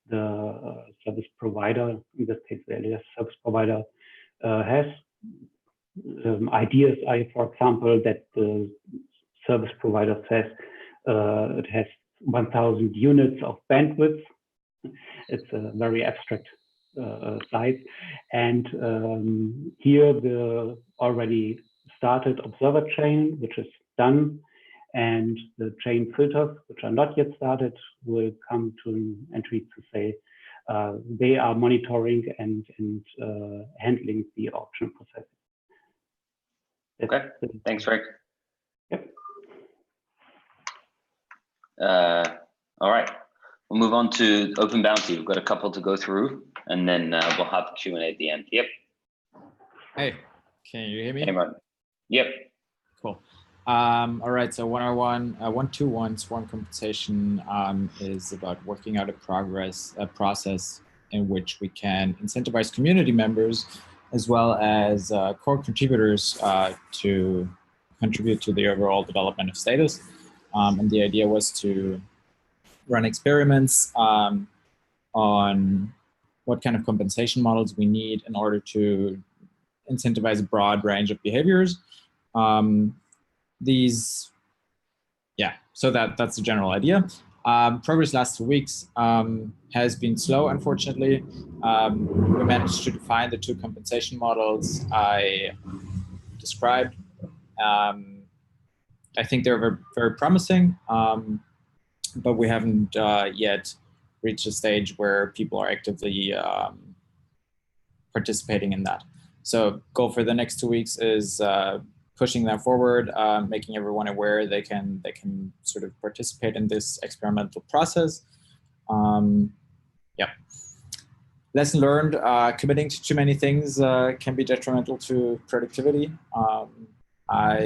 the service provider, in this case the LES service provider, has. Ideas are, for example, that the service provider says it has 1,000 units of bandwidth. It's a very abstract size. And here the already started observer chain, which is done, and the chain filters, which are not yet started, will come to an entry to say they are monitoring and handling the auction process. Okay, thanks, Rick. Yep. All right. we'll move on to Open Bounty. We've got a couple to go through, and then we'll have Q&A at the end. Yep. Hey, can you hear me? Hey, Martin. Yep. Cool. All right, so 101 swarm compensation is about working out a process in which we can incentivize community members as well as core contributors to contribute to the overall development of Status. And the idea was to run experiments on what kind of compensation models we need in order to incentivize a broad range of behaviors. So that's the general idea. Progress last 2 weeks has been slow, unfortunately. We managed to define the 2 compensation models I described. I think they're very, very promising, but we haven't yet reached a stage where people are actively participating in that. So goal for the next 2 weeks is pushing that forward, making everyone aware they can sort of participate in this experimental process. Yeah. Lesson learned, committing to too many things can be detrimental to productivity. I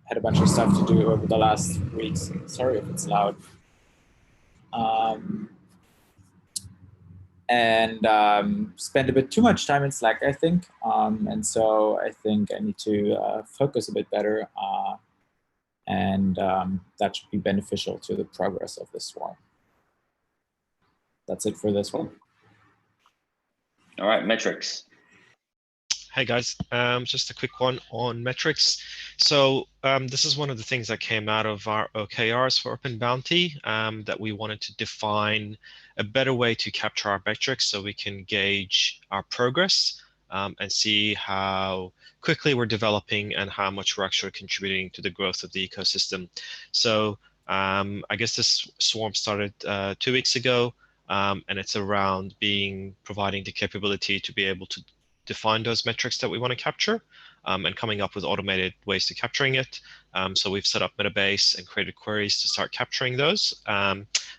had a bunch of stuff to do over the last weeks. Sorry if it's loud. And spend a bit too much time in Slack, I think. And so I think I need to focus a bit better, and that should be beneficial to the progress of this swarm. That's it for this one. All right, metrics. Hey guys, just a quick one on metrics. So this is one of the things that came out of our OKRs for Open Bounty, that we wanted to define a better way to capture our metrics so we can gauge our progress and see how quickly we're developing and how much we're actually contributing to the growth of the ecosystem. So I guess this swarm started 2 weeks ago, and it's around providing the capability to be able to define those metrics that we want to capture, and coming up with automated ways to capturing it. So we've set up Metabase and created queries to start capturing those.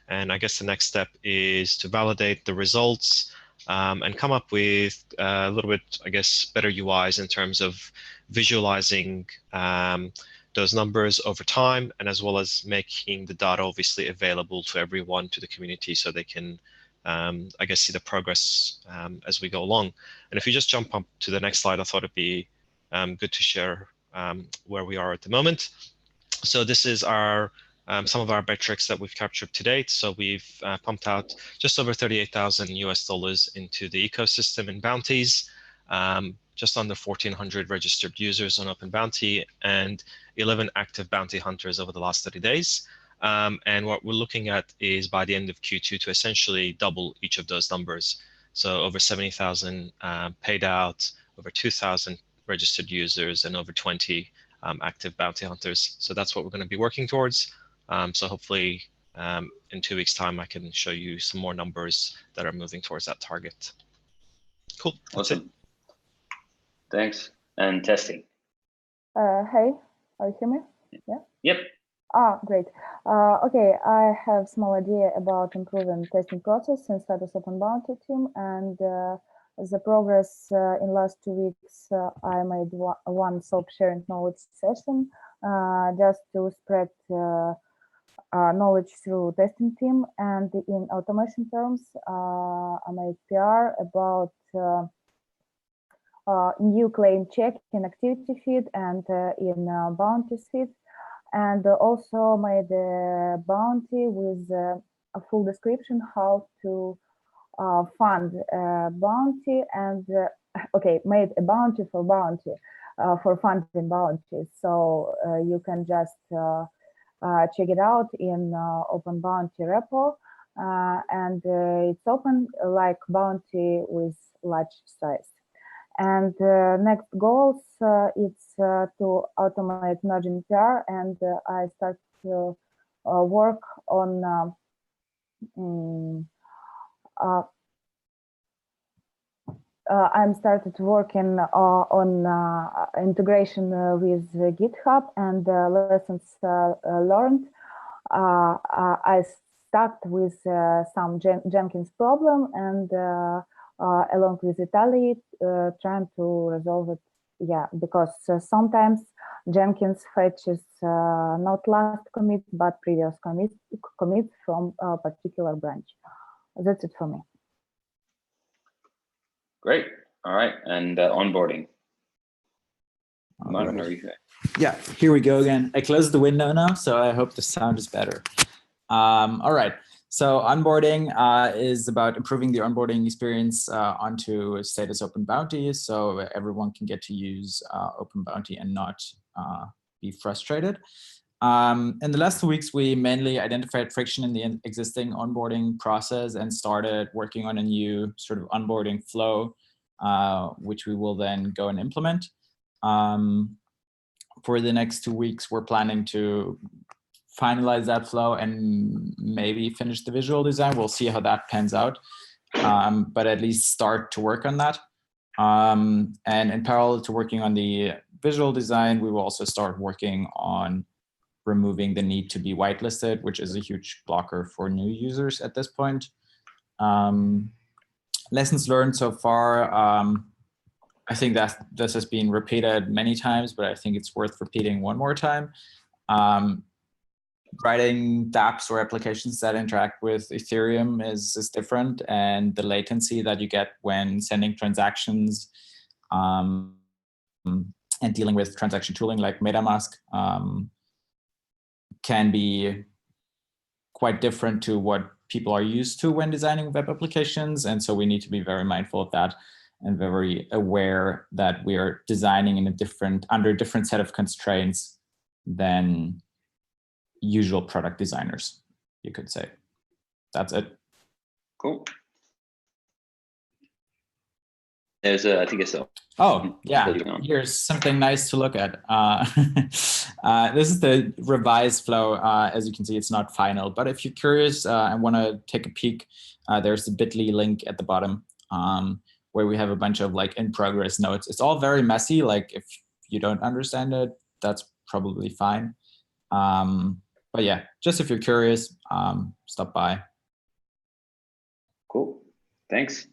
And I guess the next step is to validate the results and come up with a little bit, I guess, better UIs in terms of visualizing those numbers over time, and as well as making the data obviously available to everyone, to the community, so they can I guess see the progress as we go along. And if you just jump up to the next slide, I thought it'd be good to share where we are at the moment. So this is our some of our metrics that we've captured to date. So we've pumped out just over $38,000 into the ecosystem in bounties, just under 1,400 registered users on Open Bounty, and 11 active bounty hunters over the last 30 days. And what we're looking at is by the end of Q2 to essentially double each of those numbers. So over 70,000 paid out, over 2,000 registered users, and over 20 active bounty hunters. So that's what we're going to be working towards. So hopefully in 2 weeks' time, I can show you some more numbers that are moving towards that target. Cool. Awesome. Thanks. And testing. Hey, are you hear me? Yeah. Yep. Ah, great. Okay, I have small idea about improving testing process in Status Open Bounty team, and the progress in last 2 weeks. I made one sob sharing knowledge session just to spread knowledge through testing team, and in automation terms, I made PR about new claim check in activity feed and in bounties feed. And also made a bounty with a full description how to fund a bounty, and okay, made a bounty for funding bounties. So you can just check it out in Open Bounty repo, and it's open like bounty with large size. And next goals, it's to automate merging PR, and I start to work on I'm started working on integration with GitHub and lessons learned. I start with some Jenkins problem, and along with Italy, trying to resolve it. Yeah, because sometimes Jenkins fetches not last commit, but previous commits from a particular branch. That's it for me. Great. All right. And onboarding. Martin, are you there? Yeah, here we go again. I closed the window now, so I hope the sound is better. All right. So onboarding is about improving the onboarding experience onto status Open Bounty, so everyone can get to use Open Bounty and not be frustrated. In the last 2 weeks, we mainly identified friction in the existing onboarding process and started working on a new sort of onboarding flow, which we will then go and implement. For the next 2 weeks, we're planning to finalize that flow and maybe finish the visual design. We'll see how that pans out, but at least start to work on that. And in parallel to working on the visual design, we will also start working on removing the need to be whitelisted, which is a huge blocker for new users at this point. Lessons learned so far, I think that this has been repeated many times, but I think it's worth repeating one more time. Writing dApps or applications that interact with Ethereum is different, and the latency that you get when sending transactions and dealing with transaction tooling like MetaMask can be quite different to what people are used to when designing web applications. And so we need to be very mindful of that and very aware that we are designing in under a different set of constraints than usual product designers, you could say. That's it. Cool. There's I think it's a. Oh, yeah, here's something nice to look at. This is the revised flow. As you can see, it's not final, but if you're curious and want to take a peek, there's the bit.ly link at the bottom where we have a bunch of like in progress notes. It's all very messy. Like if you don't understand it, that's probably fine. But yeah, just if you're curious, stop by. Cool, thanks.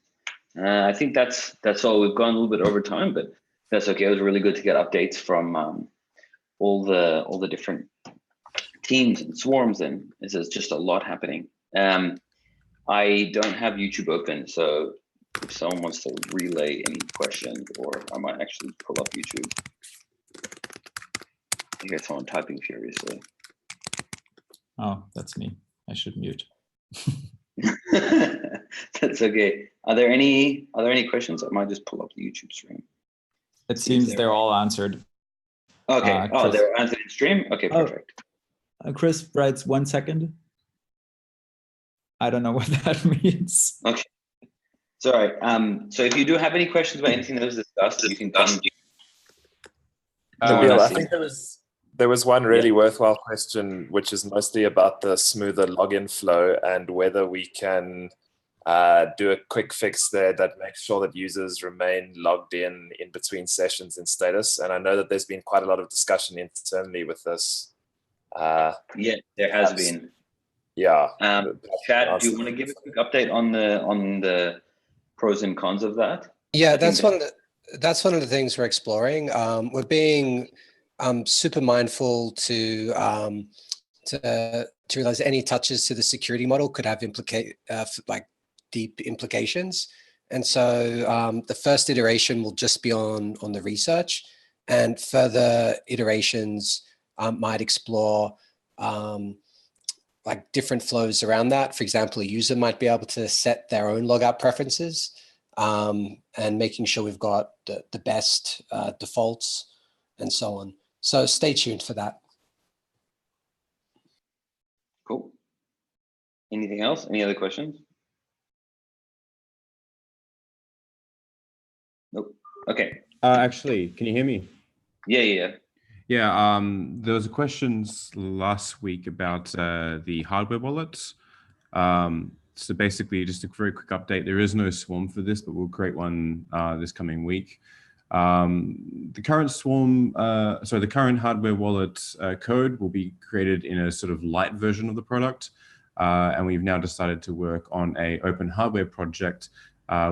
I think that's all. We've gone a little bit over time, but that's okay. It was really good to get updates from all the different teams and swarms, and there's just a lot happening. I don't have YouTube open, so if someone wants to relay any questions, or I might actually pull up YouTube. I hear someone typing furiously. Oh, that's me. I should mute. That's okay. Are there any questions? I might just pull up the YouTube stream. It seems they're all answered. Okay. They're answered in stream. Okay, perfect. Chris writes 1 second. I don't know what that means. Okay. Sorry. So if you do have any questions about anything that was discussed, you can come. Nabil, I think there was one really worthwhile question, which is mostly about the smoother login flow and whether we can do a quick fix there that makes sure that users remain logged in between sessions in status. And I know that there's been quite a lot of discussion internally with this. Yeah, there has been. Yeah. Chad, do you want to give a quick update on the pros and cons of that? Yeah, that's one of the things we're exploring. We're being super mindful to realize any touches to the security model could have like deep implications. And so the first iteration will just be on the research, and further iterations might explore like different flows around that. For example, a user might be able to set their own logout preferences and making sure we've got the best defaults and so on. So stay tuned for that. Cool. Anything else? Any other questions? Nope. Okay. Actually, can you hear me? Yeah. Yeah, there was questions last week about the hardware wallets. So basically, just a very quick update. There is no swarm for this, but we'll create one this coming week. The current the current hardware wallet code will be created in a sort of light version of the product. and we've now decided to work on a open hardware project,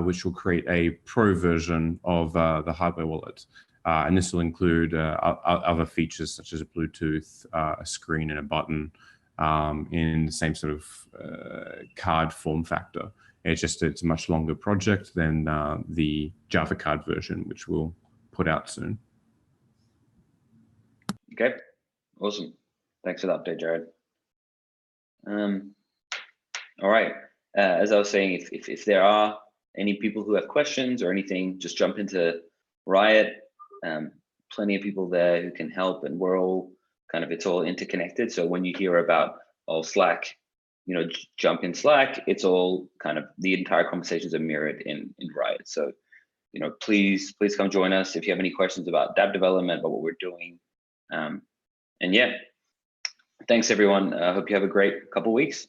which will create a pro version of the hardware wallet. And this will include other features such as a Bluetooth, a screen, and a button in the same sort of card form factor. It's a much longer project than the Java card version, which we'll put out soon. Okay, awesome. Thanks for the update, Jared. All right, as I was saying, if there are any people who have questions or anything, just jump into Riot. Plenty of people there who can help, and we're all kind of, it's all interconnected. So when you hear about, oh, Slack, you know, jump in Slack, it's all kind of, the entire conversations are mirrored in Riot. So, you know, please come join us if you have any questions about dApp development, about what we're doing. And yeah, thanks everyone. I hope you have a great couple weeks.